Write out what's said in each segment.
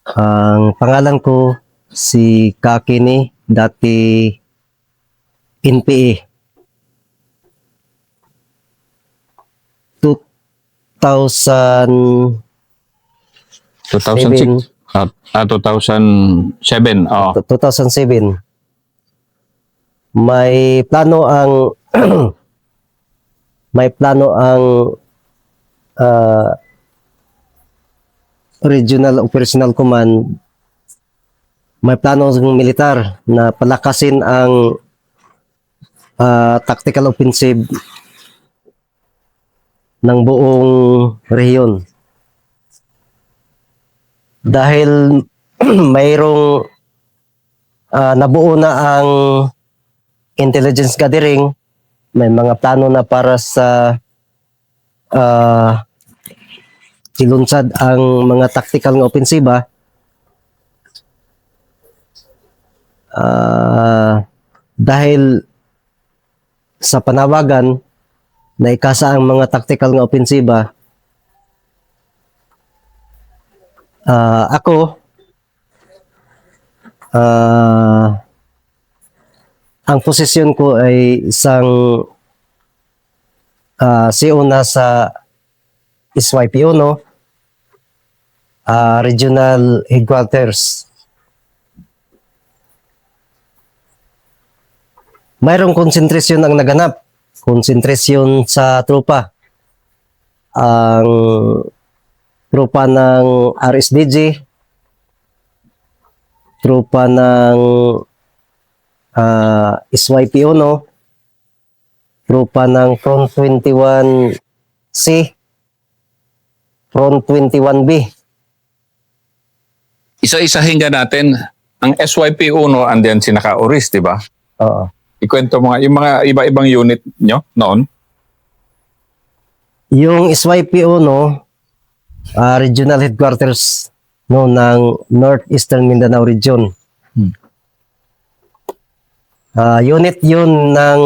Ang pangalan ko si Kakini, dati NPA. 2007, 2006? 2007. Oh. 2007. May plano ang may plano ang Regional Operational Command, may plano ng militar na palakasin ang tactical offensive ng buong rehiyon. Dahil mayroong nabuo na ang intelligence gathering, may mga plano na para sa ilunsad ang mga tactical ng opensiba. Dahil sa panawagan na ikasa ang mga tactical ng opensiba, ako ang posisyon ko ay isang CO na sa SYP-1, Regional Headquarters. Mayroong konsentrasyon ang naganap. Konsentrasyon sa tropa. Ang tropa ng RSDG, tropa ng SYP-1, tropa ng Front 21C, Front 21B. Isa-isahin ka natin. Ang SYP-1 andiyan si Naka-Oris, di ba? Oo. Ikwento mo nga yung mga iba-ibang unit nyo noon. Yung SYP-1, Regional Headquarters ng Northeastern Mindanao Region. Unit yun ng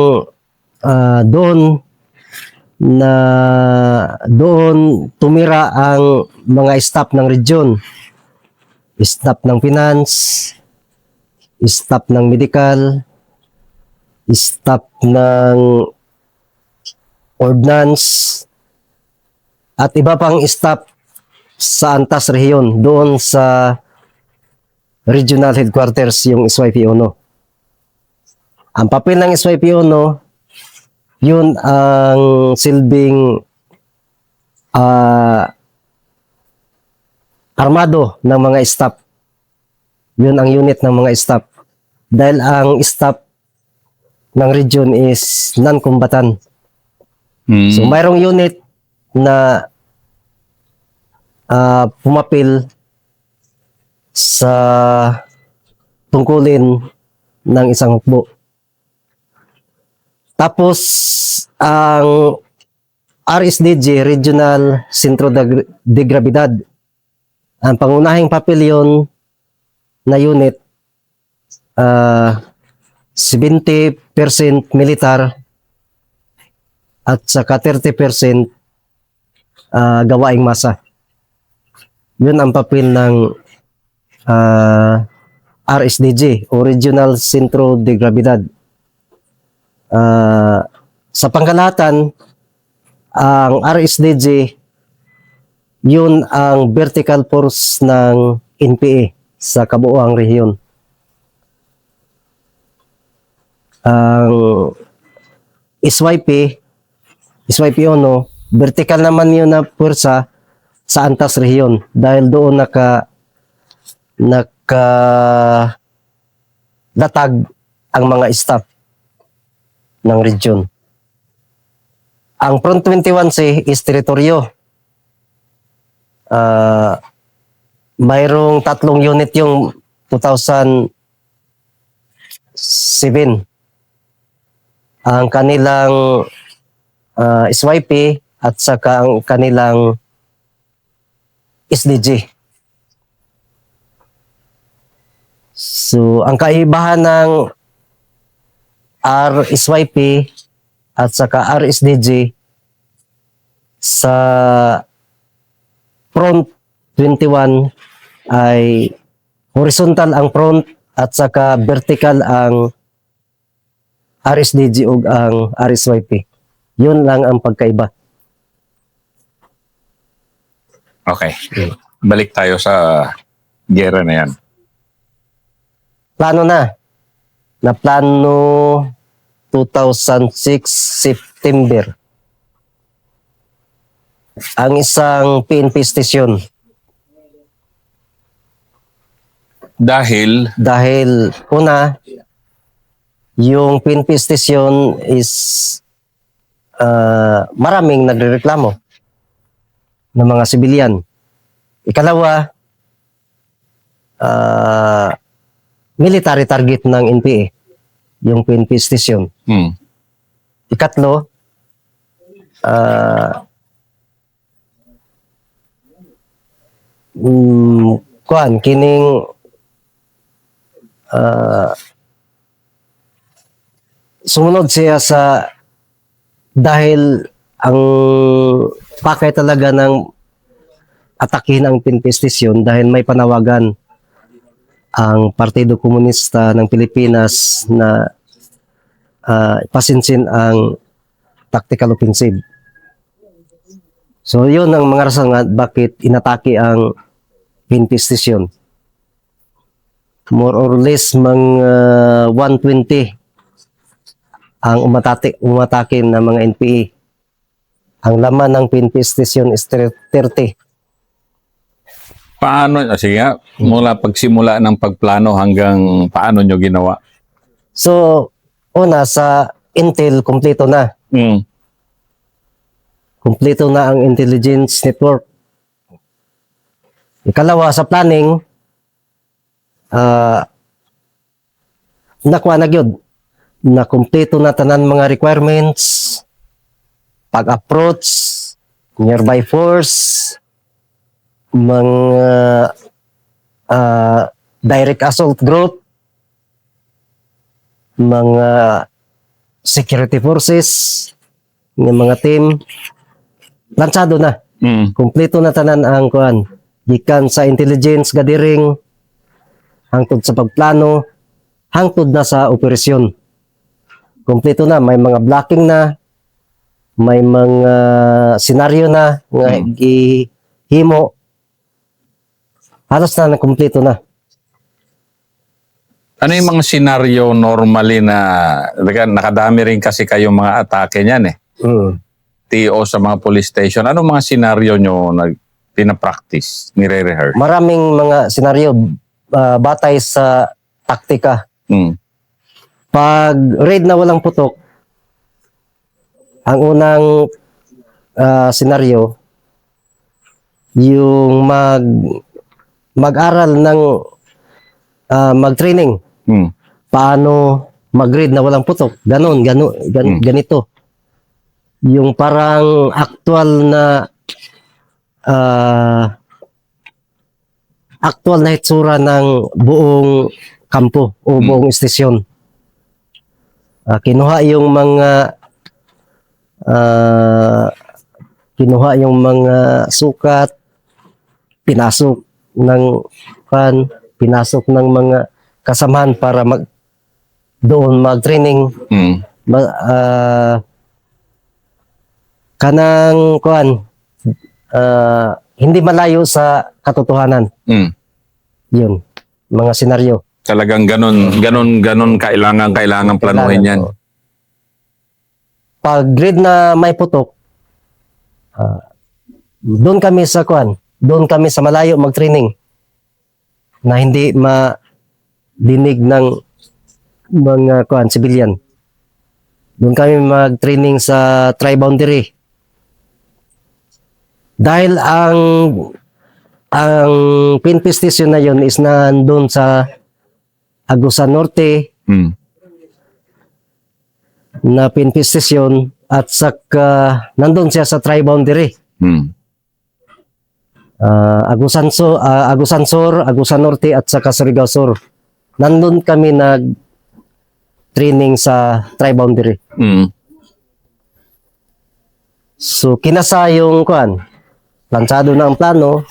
doon tumira ang mga staff ng region. Staff ng finance, staff ng medical, staff ng ordnance, at iba pang staff sa Antas Rehiyon, doon sa Regional Headquarters, yung SYP-1. Ang papel ng SYP-1, yun ang silbing armado ng mga staff. Yun ang unit ng mga staff. Dahil ang staff ng region is non-combatant. So mayroong unit na pumapil sa tungkulin ng isang hukbo. Tapos ang RSDG, Regional Centro de Gravidad, ang pangunahing papel yun na unit, 70% militar at saka 30% gawaing masa. Yun ang papel ng RSDG o Regional Centro de Gravidad. Sa pangkalahatan, ang RSDG, yun ang vertical force ng NPA sa kabuuang rehiyon. Ang SYP-1, vertical naman yun na pwersa sa Antas Rehiyon dahil doon nakalatag ang mga staff ng region. Ang Front 21C is teritoryo. Mayroong 3 unit yung 2007. Ang kanilang SYP at saka ang kanilang SDG. So, ang kaibahan ng RSYP at saka RSDG sa Front 21 ay horizontal ang front at saka vertical ang RSDG ug ang RSYP. Yun lang ang pagkaiba. Okay. Balik tayo sa gera na yan. Plano na. Na plano 2006 September. Ang isang PNP station. Dahil, Una, yung PNP station is maraming nagrereklamo ng mga sibilyan. Ikalawa, military target ng NPA, yung PNP station. Ikatlo, kining sumunod siya sa dahil ang pakay talaga ng atakin ang PNP station dahil may panawagan ang Partido Komunista ng Pilipinas na pasinsin ang tactical offensive. So yun ang mga rason nga bakit inatake ang PNP station. More or less mga 120 ang umatake ng mga NPA. Ang laman ng PNP station is 30. paano, sige nga, mula pagsimula ng pagplano hanggang paano nyo ginawa? So, una sa Intel, kumpleto na. Kumpleto na ang intelligence network. Ikalawa, sa planning, nakuha na gyud na kumpleto na tanan mga requirements, pag-approach, nearby force, mga direct assault group, mga security forces, mga team, lansado na. Kumpleto na tanan ang kuan. Gikan sa intelligence gathering, hangtod sa pagplano, hangtod na sa operasyon. Kumpleto na, may mga blocking na, may mga senaryo na nga gihimo. Halos na kumpleto na. Ano yung mga senaryo normally na nakadami rin kasi kayong mga atake niyan eh. TO sa mga police station. Ano mga senaryo nyo na pinapractice, nire-rehearse? Maraming mga senaryo batay sa taktika. Pag raid na walang putok, ang unang senaryo, yung mag-aral ng mag-training. Paano mag-raid na walang putok. Ganito. Yung parang actual na hitsura ng buong kampo o buong istasyon. Kinuha yung mga sukat, pinasok ng mga kasamahan para doon mag-training. Kanang hindi malayo sa katotohanan. Yun, mga senaryo. Talagang ganon kailangan planuhin yan. Pag grid na may putok, doon kami sa malayo mag-training na hindi madinig ng mga civilian. Doon kami mag-training sa tri-boundary. Dahil ang PNP station na yun is nandun sa Agusan Norte na PNP station at saka nandun siya sa tri-boundary. Agusan Sur, Agusan Norte at saka Surigao Sur. Nandun kami nag-training sa tri-boundary. So kinasa yung lansado na ang plano,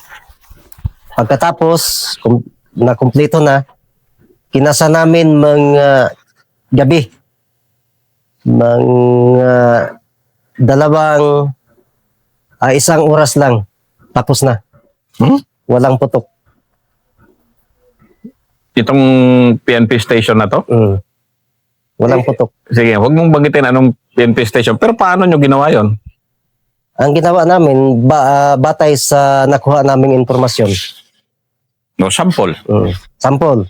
Pagkatapos, na kumpleto na, kinasa namin mga gabi. Mga isang oras lang. Tapos na. Walang putok. Itong PNP station na to? Walang putok. Sige, huwag mong banggitin anong PNP station. Pero paano nyo ginawa yon? Ang ginawa namin, batay sa nakuha naming informasyon. No, sample. Sample.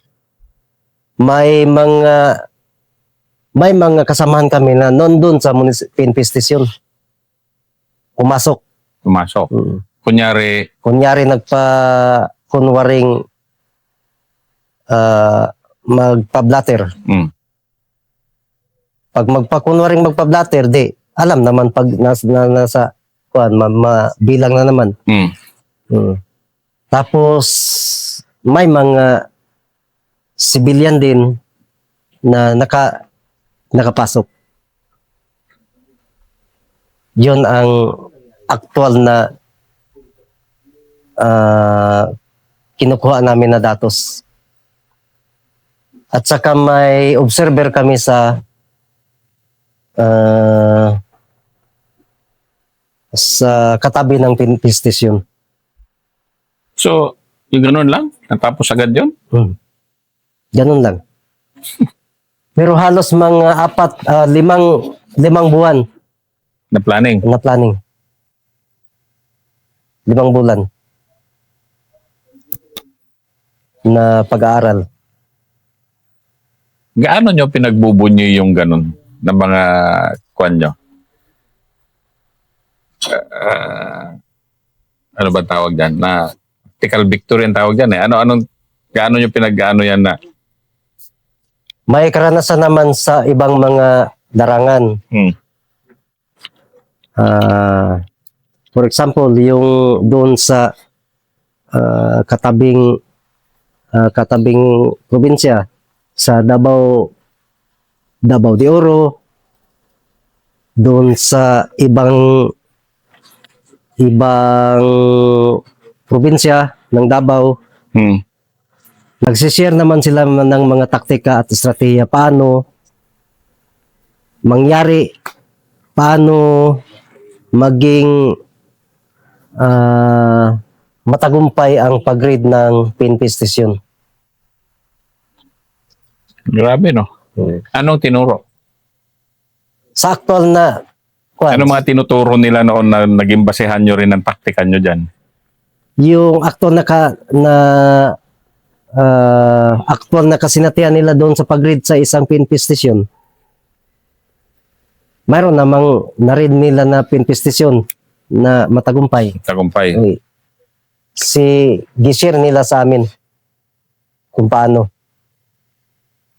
May mga kasamahan kami na nandun sa PNP station. Pumasok. Kunyari, Kunwaring magpa-blatter. Pag magpa-blatter, di, alam naman pag nasa bilang na naman. Tapos, may mga civilian din na nakapasok. Yun ang actual na kinukuha namin na datos. At saka may observer kami sa katabi ng PNP station. so, yung ganun lang? Natapos agad yun? Ganun lang. Pero halos mga limang buwan Na planning? na planning. 5 bulan na pag-aaral. Gaano nyo pinagbubunyi yung ganun ng mga kwan nyo? Ano ba tawag dyan? Na tactical victory ang tawag dyan eh. Gaano nyo pinag-ano yan na? May karanasan naman sa ibang mga larangan. For example, yung doon sa katabing probinsya sa Davao de Oro, doon sa ibang probinsya ng Davao, nagsishare naman sila ng mga taktika at estratehiya paano mangyari, paano maging matagumpay ang pag-raid ng PNP station. Grabe no? Anong tinuro? Sa actual na Ano mga tinuturo nila noon na naging basehan nyo rin ng taktika nyo dyan? yung actual na kasinatihan nila doon sa pag-raid sa isang PNP station, mayroon namang na-raid nila na PNP station na matagumpay. Tagumpay. Okay. Gishare nila sa amin kung paano.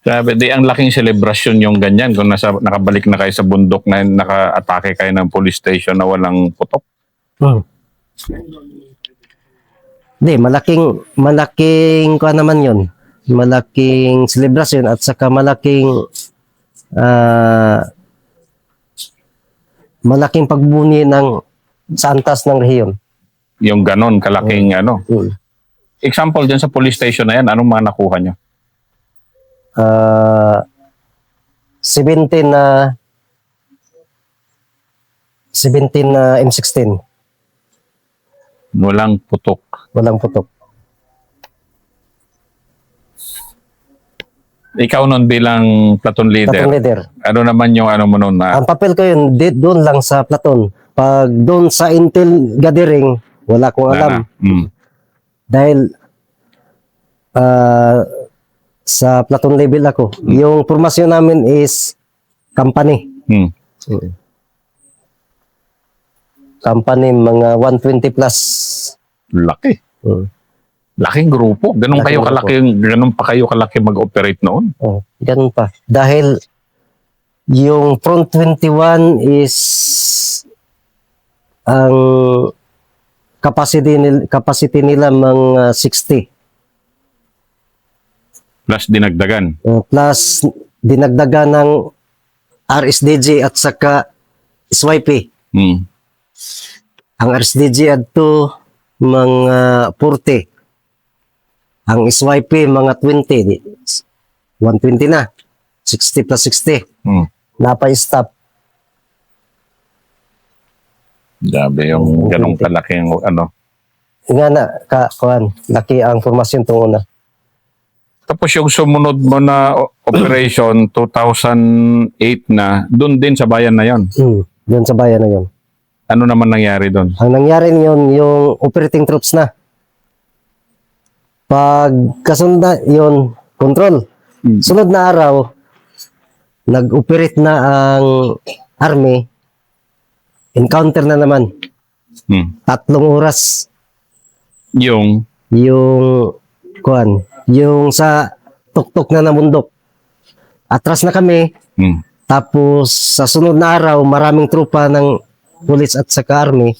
Sabi, di ang laking selebrasyon yung ganyan kung nakabalik na kayo sa bundok na naka-atake kayo ng police station na walang putok. Hindi, malaking kuha naman yun. Malaking celebration at saka malaking pagbuni sa antas ng rehiyon. Yung ganon, kalaking Example dyan sa police station na yan, anong mga nakuha nyo? 17 na M16. Walang putok. Walang putok. Ikaw nun bilang platoon leader, Platoon leader. ano naman yung ano mo nun na Ang papel ko yun, doon lang sa platoon. Pag doon sa intel gathering, wala kong alam. Dahil sa platoon level ako. Yung formasyon namin is company. Company, mga 120 plus. Laki. Laking grupo. Ganun pa kayo kalaki mag-operate noon? Ganun pa. Dahil yung Front 21 is ang capacity nila mga 60. Plus dinagdagan. Plus dinagdagan ng RSDG at saka SYP. Ang RSDG adto mga 40. Ang SYP mga 20, 120 na. 60 plus 60. Hmm. Napa-stop. Grabe yung ganong kalaking ano. Nga na, kuan, laki ang formasyon itong una. Tapos yung sumunod mo na operation 2008 na, doon din sa bayan na yon. Doon sa bayan na yon. Ano naman nangyari doon? Ang nangyari yun, yung operating troops na. Pag kasunda yun, control. Sunod na araw, nag-operate na ang army, encounter na naman. 3 oras. Yung Yung sa tuktok na bundok. Atras na kami. Tapos sa sunod na araw, maraming trupa ng police at saka army.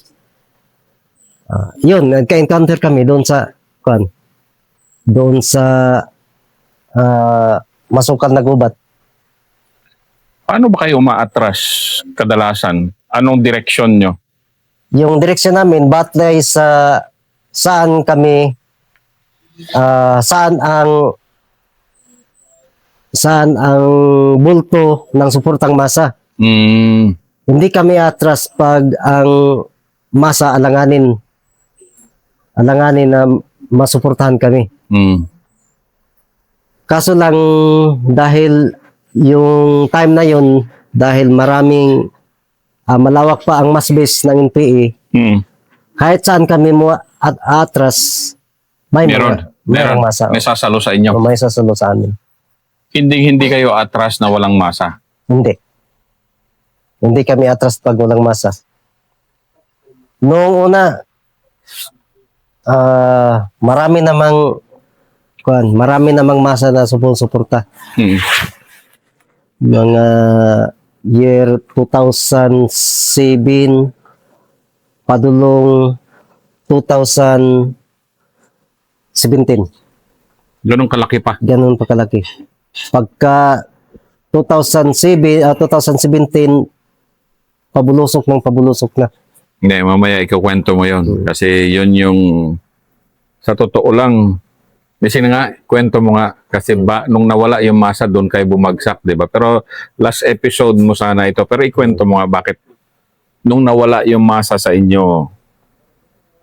Yun, nagka-encounter kami doon sa masukal na gubat. paano ba kayo umaatras kadalasan? Anong direksyon nyo? Yung direksyon namin, batay sa saan kami, saan ang bulto ng suportang masa. Hindi kami atras pag ang masa alanganin na masuportahan kami. Kaso lang dahil yung time na yun, dahil maraming malawak pa ang mass base ng NPA, kahit saan kami mo at atras, Meron masa. may sasalo sa inyo. May sasalo sa amin. Hindi kayo atras na walang masa. Hindi. Hindi kami atras pag walang masa. Noong una, marami namang masa na suporta. Mga year 2007, padulong 2017. Ganun kalaki pa. Ganun pa kalaki. Pagka 2017, pabulusok na. Hindi, mamaya ikukwento mo yon. Kasi yun yung, sa totoo lang, kasi nga, kwento mo nga, kasi nung nawala yung masa, doon kayo bumagsak, di ba? Pero last episode mo sana ito, pero ikwento mo nga bakit nung nawala yung masa sa inyo.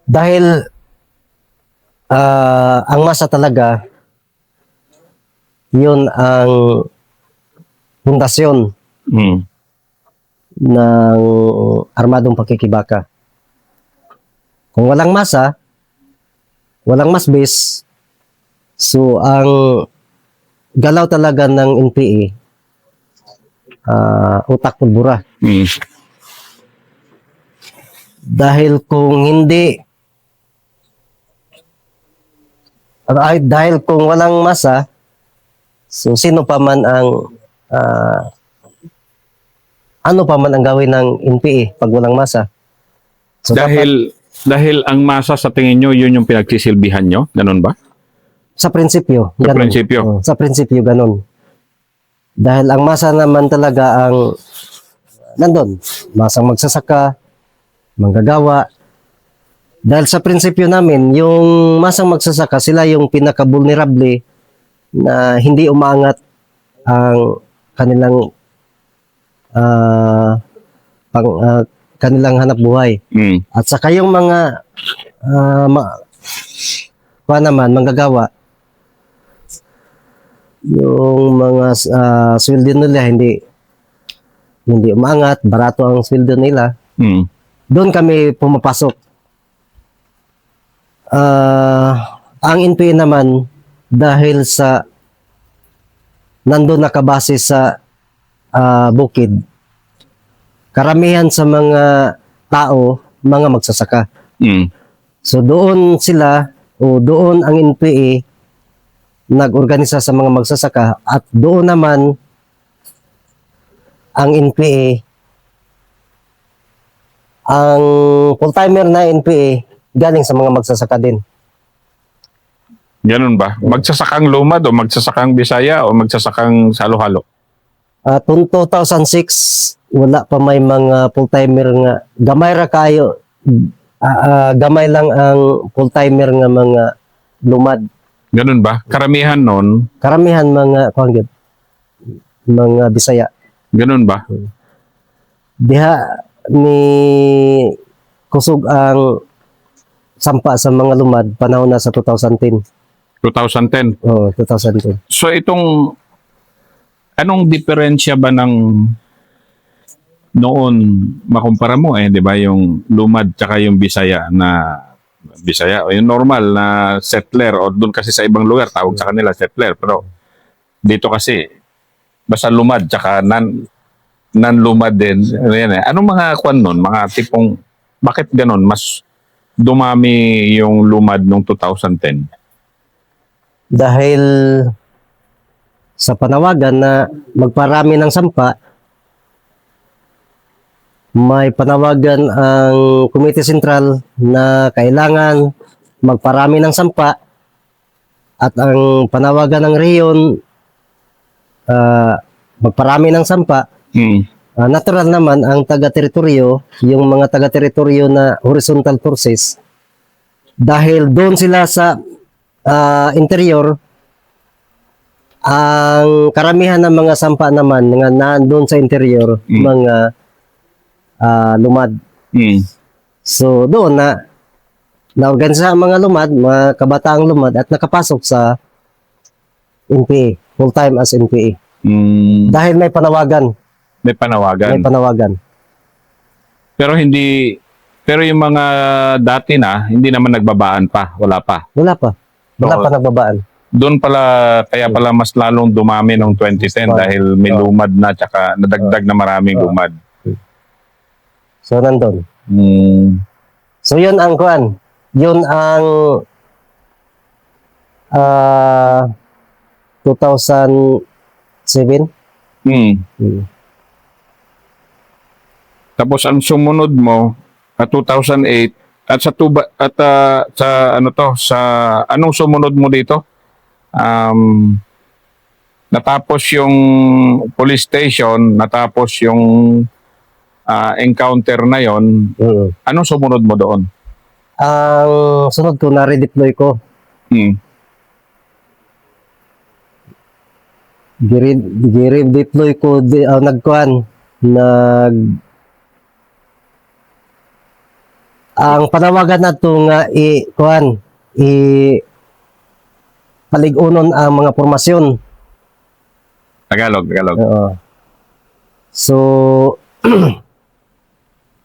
Dahil ang masa talaga, yun ang pundasyon ng armadong pakikibaka. Kung walang masa, walang mass base, so ang galaw talaga ng NPA, utak pulbura. Dahil kung walang masa, so sino pa man ang ano pa man ang gawin ng NPA pag walang masa. So dahil ang masa sa tingin nyo, yun yung pinagsisilbihan nyo? Ganun ba? Sa prinsipyo. Sa prinsipyo? Sa prinsipyo, ganun. Dahil ang masa naman talaga ang nandun. Masang magsasaka, manggagawa. Dahil sa prinsipyo namin, yung masang magsasaka, sila yung pinaka-vulnerable na hindi umaangat ang kanilang kanilang hanap buhay. At saka yung mga manggagawa, yung mga sweldo nila hindi umangat, barato ang sweldo nila. Doon kami pumapasok. Ang NPA naman, dahil sa nandun nakabase sa bukid, karamihan sa mga tao, mga magsasaka. So doon doon ang NPA nag-organisa sa mga magsasaka, at doon naman ang NPA, ang full-timer na NPA, galing sa mga magsasaka din. Ganun ba? Magsasakang lumad o magsasakang Bisaya o magsasakang halo-halo? 2006, wala pa may mga full-timer nga. Gamay ra kayo. Gamay lang ang full-timer nga mga lumad. Ganun ba? Karamihan nun, Karamihan mga kuan mga Bisaya. ganun ba? Diha ni kusog ang sampa sa mga lumad panahon na sa 2010. 2010. Oh, 2010. So anong diferensya ba ng noon makumpara mo di ba yung lumad tsaka yung Bisaya o yung normal na settler o doon kasi sa ibang lugar tawag sa kanila settler pero dito kasi basta lumad tsaka non-lumad din. Anong mga kwan nun? Mga tipong bakit ganon mas dumami yung lumad nung 2010? Dahil sa panawagan na magparami ng sampa, may panawagan ang Komite Sentral na kailangan magparami ng sampa at ang panawagan ng rehiyon magparami ng sampa. Natural naman ang taga-teritoryo, yung mga taga-teritoryo na horizontal forces, dahil doon sila sa interior, ang karamihan ng mga sampa naman nga nandoon sa interior, mga lumad. So doon na naorganisa ang mga lumad, mga kabataang lumad at nakapasok sa NPA, full-time as NPA. Dahil may panawagan. May panawagan. May panawagan. Pero yung mga dati na, hindi naman nagbabaan pa. Wala pa. Wala pa. Wala Oo. pa nagbabaan. Doon pala, kaya pala mas lalong dumami noong 2010 dahil may lumad na tsaka nadagdag na maraming lumad. So nandun. So yun ang kuan. Yun ang 2007. Tapos ang sumunod mo, 2008, at sa anong sumunod mo dito? Natapos yung police station, natapos yung encounter na yon. Anong sumunod mo doon? Ang sunod ko, na-redeploy ko. Gi-redeploy ko, nagkuhan, ang panawagan na ito nga paligunon ang mga formasyon. Tagalog. Oo. So,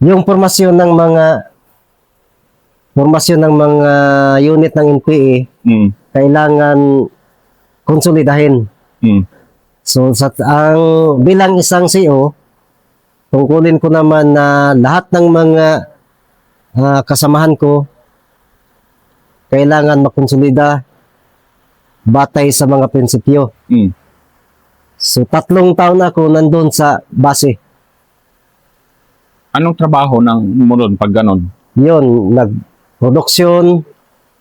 yung formasyon ng mga unit ng NPA kailangan konsolidahin. So ang bilang isang CO, tungkulin ko naman na lahat ng mga kasamahan ko kailangan makonsolida batay sa mga prinsipyo. So 3 taon ako nandun sa base. Anong trabaho mo doon pag ganon? Yun, nagproduksyon,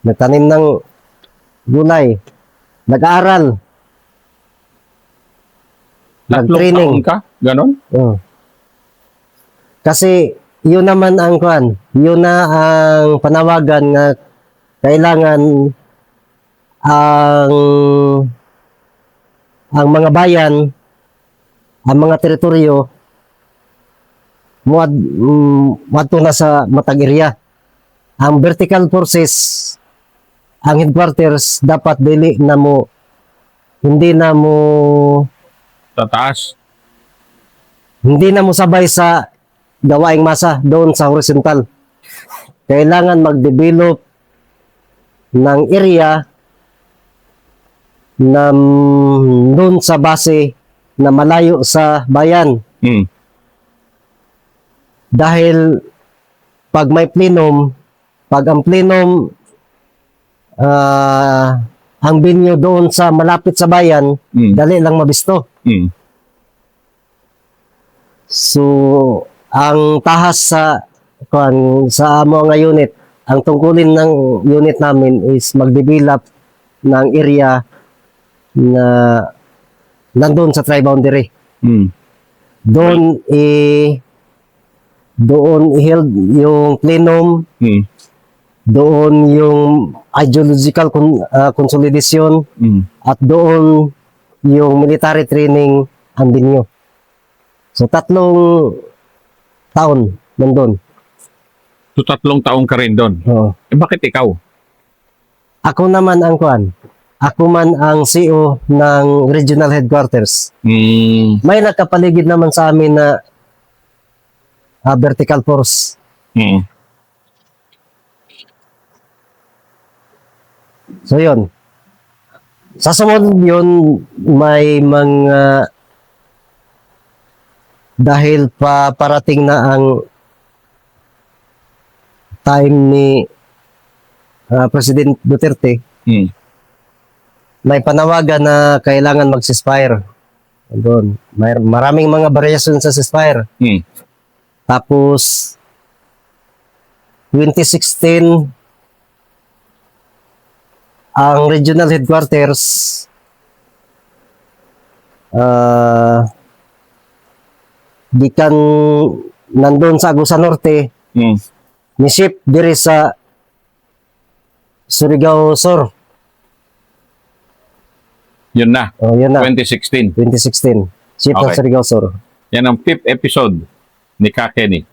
nagtanim ng gulay, nag-aaral, 3 nag-training. taon ka? Ganon? Kasi yun naman ang kuan, yun na ang panawagan na kailangan ang mga bayan, ang mga teritoryo muadto na sa matag area. Ang vertical forces, ang headquarters dapat hindi na mo Sa taas? hindi na mo sabay sa gawaing masa doon sa horizontal. Kailangan mag-develop ng area na doon sa base na malayo sa bayan. Dahil pag may plenum, pag ang plenum ang venue doon sa malapit sa bayan, dali lang mabisto. So, ang tahas sa mga unit, ang tungkulin ng unit namin is mag-develop ng area na nandun sa tri-boundary. Doon i-held yung plenum doon yung ideological consolidation, at doon yung military training andin nyo. So 3 taon nandun. So 3 taong ka rin doon. Oo. Bakit ikaw? Ako naman ang kuan. Ako man ang CEO ng regional headquarters. May nakapaligid naman sa amin na vertical force. So yun. Sa sumunod yun, may mga dahil pa parating na ang time ni President Duterte, may panawagan na kailangan mag-ceasefire. Doon. Maraming mga variation sa ceasefire. Tapos, 2016, ang regional headquarters gikan nandun sa Agusan Norte, ni-ship diri sa Surigao Sur. Yun na. Oh, yun na. 2016. 2016. Ship ng Okay. Surigao Sur. Yan ang 5th episode ni Kakeni.